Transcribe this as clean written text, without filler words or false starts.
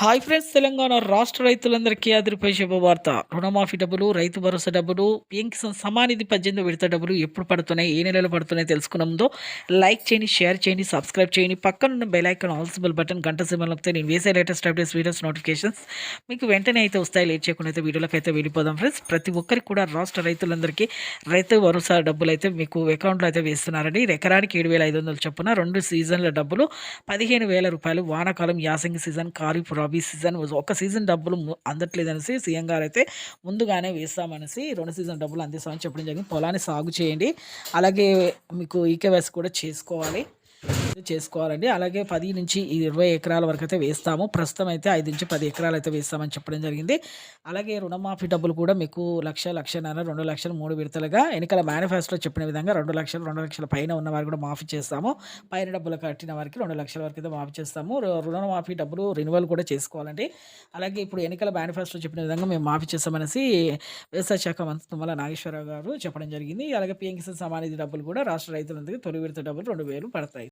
Hi friends, Telangana రాష్ట్ర రైతులందరికీ అదిరిపోయే శుభవార్త. రుణమాఫీ డబ్బులు, రైతు భరోసా డబ్బులు, పీఎం కిసాన్ సమానిధి 18 విడత డబ్బులు ఎప్పుడు పడుతున్నాయి, ఏ నెలలో పడుతున్నాయి తెలుసుకునే ముందు లైక్ చేయండి, షేర్ చేయండి, సబ్స్క్రైబ్ చేయండి. పక్కనున్న bell icon all symbol button గంట సింబల్ నొక్కితే నేను వేసే లేటెస్ట్ అప్డేట్స్ వీడియోస్ నోటిఫికేషన్స్ మీకు వెంటనే అయితే వస్తాయి. లేట్ చేయకుండా అయితే వీడియోలోకి అయితే వెళ్ళిపోదాం ఫ్రెండ్స్. ప్రతి ఒక్కరికి కూడా రాష్ట్ర రైతులందరికీ రైతు భరోసా డబ్బులు అయితే మీకు అకౌంట్లో అయితే వేస్తున్నారండి. ఎకరానికి 7,500 చొప్పున 2 సీజన్ల డబ్బులు 15,000 రూపాయలు. వానాకాలం, యాసంగి సీజన్, ఖరీఫ్, రబీ సీజన్ ఒక సీజన్ డబ్బులు అందట్లేదనేసి సీఎం గారు అయితే ముందుగానే వేస్తామనేసి 2 సీజన్ డబ్బులు అందిస్తామని చెప్పడం జరిగింది. పొలాన్ని సాగు చేయండి, అలాగే మీకు ఈకేవైసీ కూడా చేసుకోవాలండి. అలాగే 10 నుంచి 20 ఎకరాల వరకు అయితే వేస్తాము. ప్రస్తుతం అయితే 5 నుంచి 10 ఎకరాలు అయితే వేస్తామని చెప్పడం జరిగింది. అలాగే రుణమాఫీ డబ్బులు కూడా మీకు 1,00,000, 1,50,000, 2,00,000 3 విడతలుగా ఎన్నికల మేనిఫెస్టోలో చెప్పిన విధంగా 2,00,000, 2,00,000 పైన ఉన్న వారికి కూడా మాఫీ చేస్తాము. పైన డబ్బులు కట్టిన వారికి 2,00,000 వరకు అయితే మాఫీ చేస్తాము. రుణమాఫీ డబ్బులు రెన్యువల్ కూడా చేసుకోవాలండి. అలాగే ఇప్పుడు ఎన్నికల మేనిఫెస్టోలో చెప్పిన విధంగా మేము మాఫీ చేస్తామనేసి వ్యవసాయ శాఖ మంత్రి తుమ్మల నాగేశ్వరరావు గారు చెప్పడం జరిగింది. అలాగే పీఎం కిసాన్ సమానిధి డబ్బులు కూడా రాష్ట్ర రైతులందరికీ తొలి విడత డబ్బులు 2,000 పడతాయి.